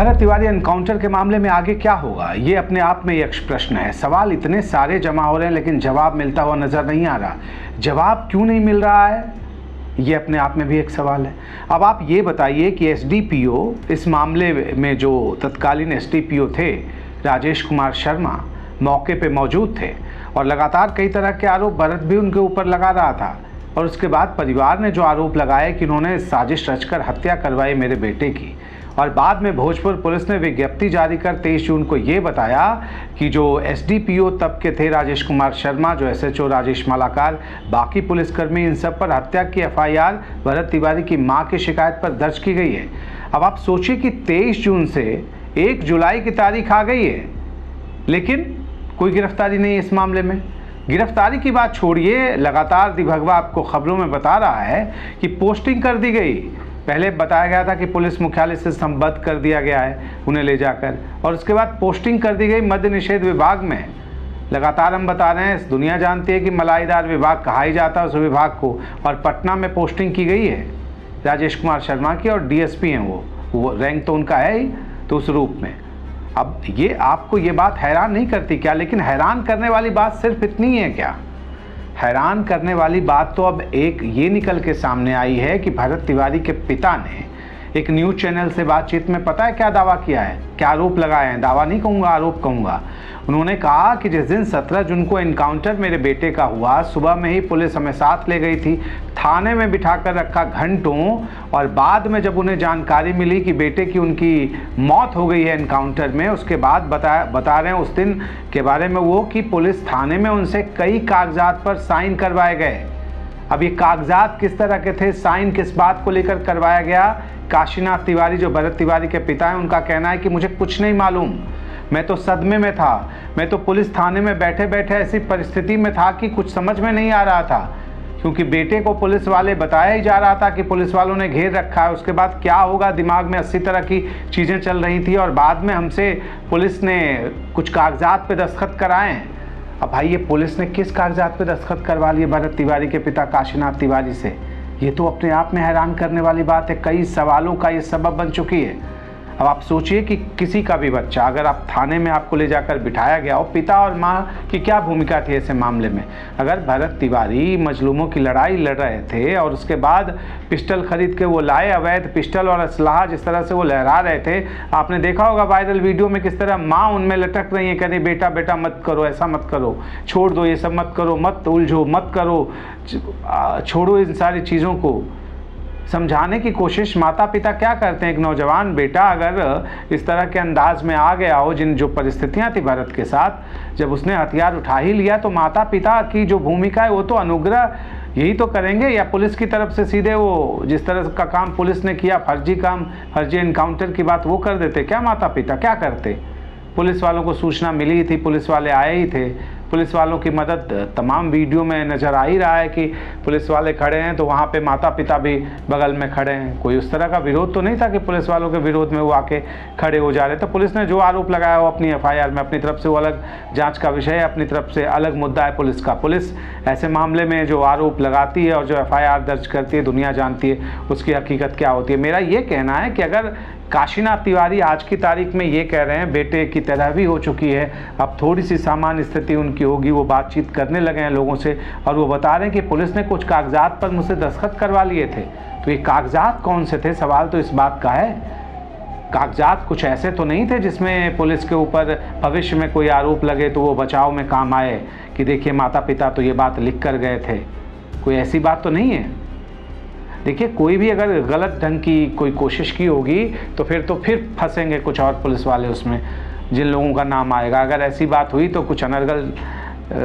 Bharat Tiwari encounter के मामले में आगे क्या होगा, ये अपने आप में एक प्रश्न है। सवाल इतने सारे जमा हो रहे हैं लेकिन जवाब मिलता हुआ नजर नहीं आ रहा। जवाब क्यों नहीं मिल रहा है, ये अपने आप में भी एक सवाल है। अब आप ये बताइए कि एसडीपीओ, इस मामले में जो तत्कालीन एसडीपीओ थे राजेश कुमार शर्मा, मौके पे मौजूद थे और लगातार कई तरह के आरोप भरत भी उनके ऊपर लगा रहा था। और उसके बाद परिवार ने जो आरोप लगाए कि उन्होंने साजिश रचकर हत्या करवाई मेरे बेटे की, और बाद में भोजपुर पुलिस ने विज्ञप्ति जारी कर 23 जून को ये बताया कि जो एसडीपीओ तब के थे राजेश कुमार शर्मा, जो एसएचओ राजेश मालाकार, बाकी पुलिसकर्मी, इन सब पर हत्या की एफआईआर भरत तिवारी की मां की शिकायत पर दर्ज की गई है। अब आप सोचिए कि 23 जून से 1 जुलाई की तारीख आ गई है लेकिन कोई गिरफ्तारी नहीं है इस मामले में। गिरफ्तारी की बात छोड़िए, लगातार दिभगवा आपको खबरों में बता रहा है कि पोस्टिंग कर दी गई। पहले बताया गया था कि पुलिस मुख्यालय से संबद्ध कर दिया गया है उन्हें ले जाकर, और उसके बाद पोस्टिंग कर दी गई मद्य निषेध विभाग में। लगातार हम बता रहे हैं, दुनिया जानती है कि मलाईदार विभाग कहा ही जाता है उस विभाग को, और पटना में पोस्टिंग की गई है राजेश कुमार शर्मा की, और डीएसपी हैं वो रैंक तो उनका है ही, तो उस रूप में। अब ये आपको ये बात हैरान नहीं करती क्या? लेकिन हैरान करने वाली बात सिर्फ इतनी है क्या? हैरान करने वाली बात तो अब एक ये निकल के सामने आई है कि भरत तिवारी के पिता ने एक न्यूज़ चैनल से बातचीत में पता है क्या दावा किया है, क्या आरोप लगाए हैं? दावा नहीं कहूँगा, आरोप कहूँगा। उन्होंने कहा कि जिस दिन 17 जून को एनकाउंटर मेरे बेटे का हुआ, सुबह में ही पुलिस हमें साथ ले गई थी, थाने में बिठाकर रखा घंटों, और बाद में जब उन्हें जानकारी मिली कि बेटे की उनकी मौत हो गई है एनकाउंटर में, उसके बाद बता रहे हैं उस दिन के बारे में वो कि पुलिस थाने में उनसे कई कागजात पर साइन करवाए गए। अब ये कागजात किस तरह के थे, साइन किस बात को लेकर करवाया गया? काशीनाथ तिवारी जो भरत तिवारी के पिता हैं, उनका कहना है कि मुझे कुछ नहीं मालूम, मैं तो सदमे में था, मैं तो पुलिस थाने में बैठे बैठे ऐसी परिस्थिति में था कि कुछ समझ में नहीं आ रहा था, क्योंकि बेटे को पुलिस वाले बताया ही जा रहा था कि पुलिस वालों ने घेर रखा है। उसके बाद क्या होगा, दिमाग में 80 तरह की चीज़ें चल रही थी, और बाद में हमसे पुलिस ने कुछ कागजात पे दस्तखत कराए हैं। अब भाई, ये पुलिस ने किस कागजात पे दस्तखत करवा लिए भरत तिवारी के पिता काशीनाथ तिवारी से? ये तो अपने आप में हैरान करने वाली बात है। कई सवालों का ये सबब बन चुकी है। अब आप सोचिए कि किसी का भी बच्चा, अगर आप थाने में आपको ले जाकर बिठाया गया हो, पिता और माँ की क्या भूमिका थी ऐसे मामले में? अगर भरत तिवारी मजलूमों की लड़ाई लड़ रहे थे और उसके बाद पिस्टल खरीद के वो लाए, अवैध पिस्टल और असलाह जिस तरह से वो लहरा रहे थे, आपने देखा होगा वायरल वीडियो में किस तरह माँ उनमें लटक रही है, कह रही बेटा बेटा मत करो, ऐसा मत करो, छोड़ दो ये सब मत करो, मत उलझो, मत करो, छोड़ो इन सारी चीज़ों को। समझाने की कोशिश माता पिता क्या करते हैं? एक नौजवान बेटा अगर इस तरह के अंदाज में आ गया हो, जो परिस्थितियां थी भरत के साथ, जब उसने हथियार उठा ही लिया, तो माता पिता की जो भूमिका है वो तो अनुग्रह यही तो करेंगे, या पुलिस की तरफ से सीधे वो जिस तरह का काम पुलिस ने किया, फर्जी काम, फर्जी एनकाउंटर की बात वो कर देते क्या? माता पिता क्या करते? पुलिस वालों को सूचना मिली थी, पुलिस वाले आए ही थे, पुलिस वालों की मदद तमाम वीडियो में नज़र आ ही रहा है कि पुलिस वाले खड़े हैं तो वहाँ पे माता पिता भी बगल में खड़े हैं। कोई उस तरह का विरोध तो नहीं था कि पुलिस वालों के विरोध में वो आके खड़े हो जा रहे। तो पुलिस ने जो आरोप लगाया वो अपनी एफआईआर में अपनी तरफ से वो अलग जांच का विषय है, अपनी तरफ से अलग मुद्दा है पुलिस का। पुलिस ऐसे मामले में जो आरोप लगाती है और जो एफआईआर दर्ज करती है, दुनिया जानती है उसकी हकीकत क्या होती है। मेरा ये कहना है कि अगर काशीनाथ तिवारी आज की तारीख में ये कह रहे हैं बेटे की तरह भी हो चुकी है, अब थोड़ी सी सामान्य स्थिति उनकी होगी, वो बातचीत करने लगे हैं लोगों से, और वो बता रहे हैं कि पुलिस ने कुछ कागजात पर मुझसे दस्तखत करवा लिए थे, तो ये कागजात कौन से थे? सवाल तो इस बात का है। कागजात कुछ ऐसे तो नहीं थे जिसमें पुलिस के ऊपर भविष्य में कोई आरोप लगे तो वो बचाव में काम आए कि देखिए माता पिता तो ये बात लिख कर गए थे। कोई ऐसी बात तो नहीं है। देखिए, कोई भी अगर गलत ढंग की कोई कोशिश की होगी तो फिर फंसेंगे कुछ और पुलिस वाले उसमें, जिन लोगों का नाम आएगा। अगर ऐसी बात हुई तो कुछ अनर्गल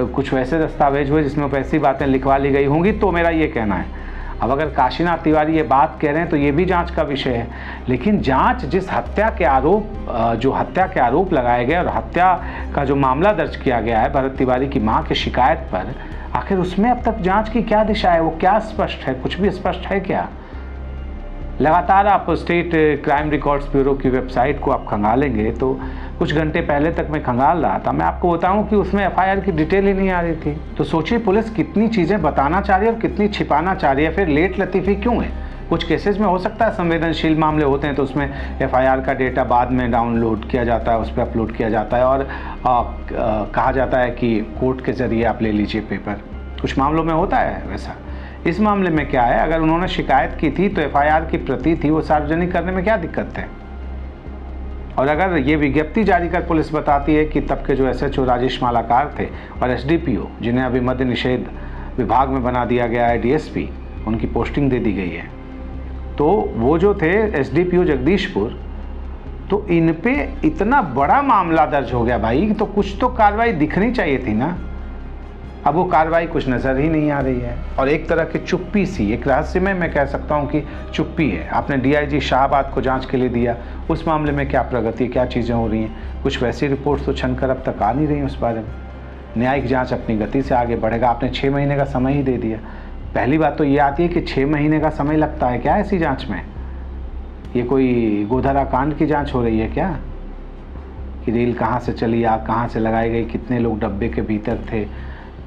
कुछ वैसे दस्तावेज हुए जिसमें वैसी बातें लिखवा ली गई होंगी, तो मेरा ये कहना है। अब अगर काशीनाथ तिवारी ये बात कह रहे हैं तो ये भी जांच का विषय है। लेकिन जांच जिस हत्या के आरोप लगाए गए और हत्या का जो मामला दर्ज किया गया है भरत तिवारी की मां की शिकायत पर, आखिर उसमें अब तक जांच की क्या दिशा है? वो क्या स्पष्ट है? कुछ भी स्पष्ट है क्या? लगातार आप स्टेट क्राइम रिकॉर्ड्स ब्यूरो की वेबसाइट को आप खंगालेंगे तो कुछ घंटे पहले तक मैं खंगाल रहा था, मैं आपको बताऊं कि उसमें एफआईआर की डिटेल ही नहीं आ रही थी। तो सोचिए पुलिस कितनी चीज़ें बताना चाह रही है और कितनी छिपाना चाह रही है। फिर लेट लतीफ़ी क्यों है? कुछ केसेस में हो सकता है संवेदनशील मामले होते हैं तो उसमें एफआईआर का डेटा बाद में डाउनलोड किया जाता है, उस पर अपलोड किया जाता है और कहा जाता है कि कोर्ट के ज़रिए आप ले लीजिए पेपर। कुछ मामलों में होता है वैसा। इस मामले में क्या है, अगर उन्होंने शिकायत की थी तो एफआईआर की प्रति थी, वो सार्वजनिक करने में क्या दिक्कत है। और अगर ये विज्ञप्ति जारी कर पुलिस बताती है कि तब के जो एसएचओ राजेश मालाकार थे और एसडीपीओ जिन्हें अभी मद्य निषेध विभाग में बना दिया गया है डीएसपी, उनकी पोस्टिंग दे दी गई है, तो वो जो थे एसडीपीओ जगदीशपुर, तो इन पे इतना बड़ा मामला दर्ज हो गया भाई, तो कुछ तो कार्रवाई दिखनी चाहिए थी ना। अब वो कार्रवाई कुछ नज़र ही नहीं आ रही है और एक तरह की चुप्पी सी, एक रहस्यमय मैं कह सकता हूँ कि चुप्पी है। आपने डीआईजी शाहबाद को जांच के लिए दिया, उस मामले में क्या प्रगति, क्या चीज़ें हो रही हैं, कुछ वैसी रिपोर्ट्स तो छनकर अब तक आ नहीं रही उस बारे में। न्यायिक जांच अपनी गति से आगे बढ़ेगा। आपने 6 महीने का समय ही दे दिया। पहली बात तो ये आती है कि 6 महीने का समय लगता है क्या ऐसी जाँच में? ये कोई गोधरा कांड की जाँच हो रही है क्या, कि रेल कहाँ से चली, आग कहाँ से लगाई गई, कितने लोग डब्बे के भीतर थे,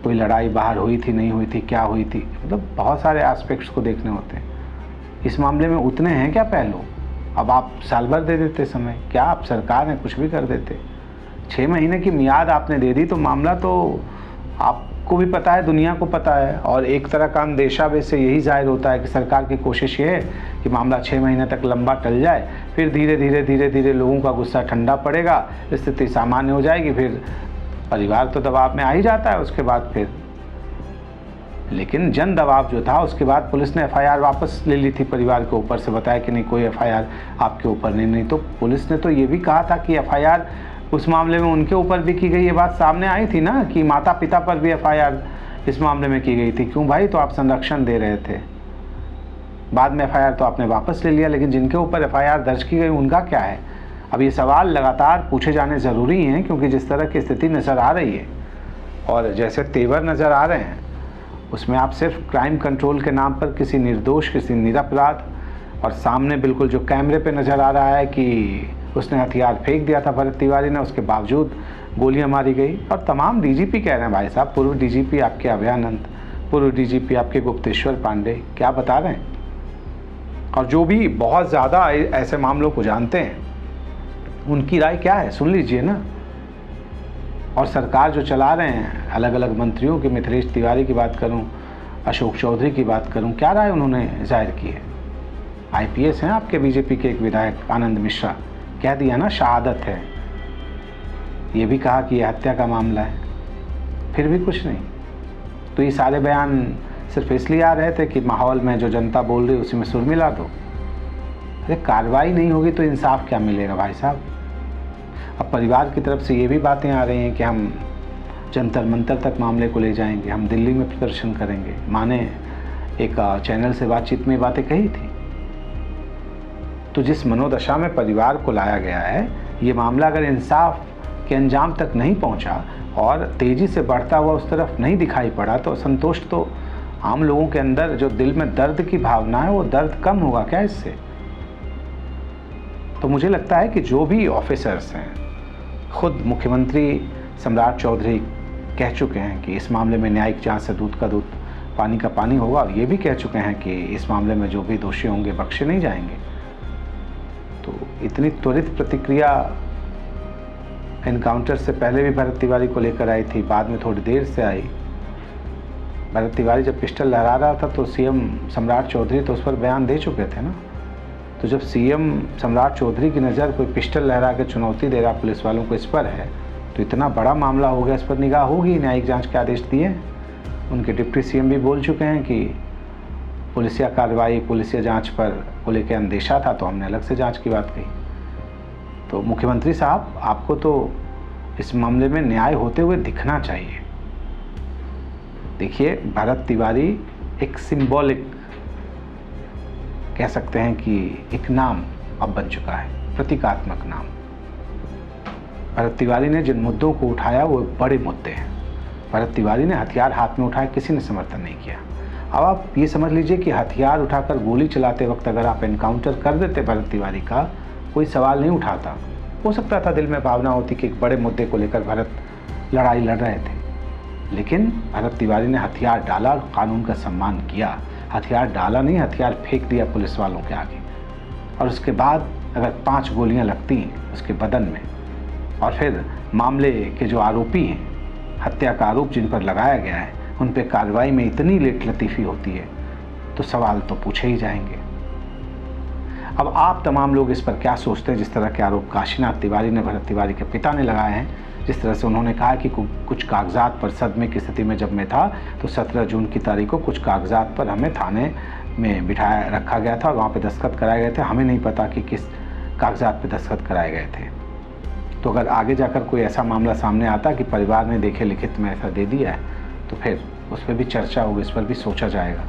कोई लड़ाई बाहर हुई थी, नहीं हुई थी, क्या हुई थी, मतलब बहुत सारे एस्पेक्ट्स को देखने होते हैं। इस मामले में उतने हैं क्या पहलू? अब आप साल भर दे देते समय, क्या आप सरकार हैं कुछ भी कर देते। 6 महीने की मियाद आपने दे दी तो मामला तो आपको भी पता है, दुनिया को पता है, और एक तरह का अंदेशा से यही जाहिर होता है कि सरकार की कोशिश ये है कि मामला 6 महीने तक लंबा टल जाए, फिर धीरे धीरे लोगों का गुस्सा ठंडा पड़ेगा, स्थिति सामान्य हो जाएगी, फिर परिवार तो दबाव में आ ही जाता है उसके बाद फिर। लेकिन जन दबाव जो था, उसके बाद पुलिस ने एफआईआर वापस ले ली थी परिवार के ऊपर से, बताया कि नहीं कोई एफआईआर आपके ऊपर नहीं। तो पुलिस ने तो ये भी कहा था कि एफआईआर उस मामले में उनके ऊपर भी की गई, ये बात सामने आई थी ना कि माता पिता पर भी एफआईआर इस मामले में की गई थी। क्यों भाई, तो आप संरक्षण दे रहे थे। बाद में एफआईआर तो आपने वापस ले लिया, लेकिन जिनके ऊपर एफआईआर दर्ज की गई उनका क्या है? अब ये सवाल लगातार पूछे जाने ज़रूरी हैं, क्योंकि जिस तरह की स्थिति नज़र आ रही है और जैसे तेवर नज़र आ रहे हैं, उसमें आप सिर्फ क्राइम कंट्रोल के नाम पर किसी निर्दोष, किसी निरपराध, और सामने बिल्कुल जो कैमरे पे नज़र आ रहा है कि उसने हथियार फेंक दिया था भरत तिवारी ने, उसके बावजूद गोलियां मारी गई। और तमाम डीजीपी कह रहे हैं भाई साहब, पूर्व डीजीपी आपके अभयानंद, पूर्व डीजीपी आपके गुप्तेश्वर पांडे क्या बता रहे हैं, और जो भी बहुत ज़्यादा ऐसे मामलों को जानते हैं उनकी राय क्या है सुन लीजिए ना। और सरकार जो चला रहे हैं, अलग अलग मंत्रियों की, मिथिलेश तिवारी की बात करूं, अशोक चौधरी की बात करूं, क्या राय उन्होंने जाहिर की है। आईपीएस हैं आपके बीजेपी के एक विधायक आनंद मिश्रा, कह दिया ना शहादत है, ये भी कहा कि यह हत्या का मामला है, फिर भी कुछ नहीं। तो ये सारे बयान सिर्फ इसलिए आ रहे थे कि माहौल में जो जनता बोल रही है उसी में सुर मिला दो। अरे कार्रवाई नहीं होगी तो इंसाफ क्या मिलेगा भाई साहब। अब परिवार की तरफ से ये भी बातें आ रही हैं कि हम जंतर मंतर तक मामले को ले जाएंगे, हम दिल्ली में प्रदर्शन करेंगे। माने एक चैनल से बातचीत में बातें कही थी। तो जिस मनोदशा में परिवार को लाया गया है, ये मामला अगर इंसाफ के अंजाम तक नहीं पहुंचा और तेज़ी से बढ़ता हुआ उस तरफ नहीं दिखाई पड़ा, तो असंतोष तो आम लोगों के अंदर, जो दिल में दर्द की भावना है, वो दर्द कम होगा क्या इससे? तो मुझे लगता है कि जो भी ऑफिसर्स हैं, खुद मुख्यमंत्री सम्राट चौधरी कह चुके हैं कि इस मामले में न्यायिक जांच से दूध का दूध, पानी का पानी होगा, और ये भी कह चुके हैं कि इस मामले में जो भी दोषी होंगे बख्शे नहीं जाएंगे। तो इतनी त्वरित प्रतिक्रिया एनकाउंटर से पहले भी भरत तिवारी को लेकर आई थी, बाद में थोड़ी देर से आई। भरत तिवारी जब पिस्टल लहरा रहा था तो सीएम सम्राट चौधरी तो उस पर बयान दे चुके थे ना। तो जब सीएम सम्राट चौधरी की नज़र कोई पिस्टल लहरा के चुनौती दे रहा पुलिस वालों को इस पर है, तो इतना बड़ा मामला हो गया, इस पर निगाह होगी। न्यायिक जांच के आदेश दिए, उनके डिप्टी सीएम भी बोल चुके हैं कि पुलिसिया कार्रवाई, पुलिसिया जांच पर को लेकर अंदेशा था, तो हमने अलग से जांच की बात कही। तो मुख्यमंत्री साहब, आपको तो इस मामले में न्याय होते हुए दिखना चाहिए। देखिए, भरत तिवारी एक सिंबॉलिक कह सकते हैं कि एक नाम अब बन चुका है, प्रतीकात्मक नाम। भरत तिवारी ने जिन मुद्दों को उठाया वो बड़े मुद्दे हैं। भरत तिवारी ने हथियार हाथ में उठाया, किसी ने समर्थन नहीं किया। अब आप ये समझ लीजिए कि हथियार उठाकर गोली चलाते वक्त अगर आप एनकाउंटर कर देते भरत तिवारी का, कोई सवाल नहीं उठाता। हो सकता था दिल में भावना होती कि एक बड़े मुद्दे को लेकर भरत लड़ाई लड़ रहे थे, लेकिन भरत तिवारी ने हथियार डाला और कानून का सम्मान किया। हथियार डाला नहीं, हथियार फेंक दिया पुलिस वालों के आगे। और उसके बाद अगर 5 गोलियां लगती उसके बदन में, और फिर मामले के जो आरोपी हैं, हत्या का आरोप जिन पर लगाया गया है, उन पर कार्रवाई में इतनी लेट लतीफ़ी होती है तो सवाल तो पूछे ही जाएंगे। अब आप तमाम लोग इस पर क्या सोचते हैं? जिस तरह के आरोप काशीनाथ तिवारी ने भरत तिवारी के पिता ने लगाए हैं, जिस तरह से उन्होंने कहा कि कुछ कागजात पर सदमे की स्थिति में जब मैं था तो 17 जून की तारीख को कुछ कागजात पर हमें थाने में बिठाया रखा गया था और वहाँ पे दस्तखत कराए गए थे, हमें नहीं पता कि किस कागजात पे दस्तखत कराए गए थे। तो अगर आगे जाकर कोई ऐसा मामला सामने आता कि परिवार ने देखे लिखित में ऐसा दे दिया है तो फिर उस पर भी चर्चा होगी, इस पर भी सोचा जाएगा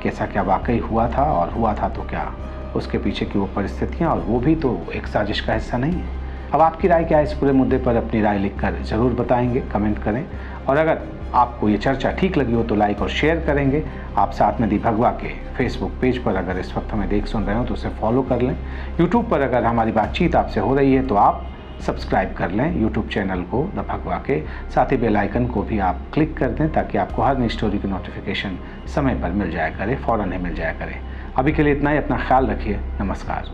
कि ऐसा क्या वाकई हुआ था, और हुआ था तो क्या उसके पीछे की वो परिस्थितियाँ, और वो भी तो एक साजिश का हिस्सा नहीं है। अब आपकी राय क्या है इस पूरे मुद्दे पर? अपनी राय लिखकर ज़रूर बताएंगे, कमेंट करें। और अगर आपको ये चर्चा ठीक लगी हो तो लाइक और शेयर करेंगे। आप साथ में दी भगवा के फेसबुक पेज पर अगर इस वक्त हमें देख सुन रहे हो तो उसे फॉलो कर लें। यूट्यूब पर अगर हमारी बातचीत आपसे हो रही है तो आप सब्सक्राइब कर लें यूट्यूब चैनल को द भगवा के, साथ ही बेल आइकन को भी आप क्लिक कर दें ताकि आपको हर नई स्टोरी की नोटिफिकेशन समय पर मिल जाया करे, फ़ौरन ही मिल जाया करे। अभी के लिए इतना ही, अपना ख्याल रखिए, नमस्कार।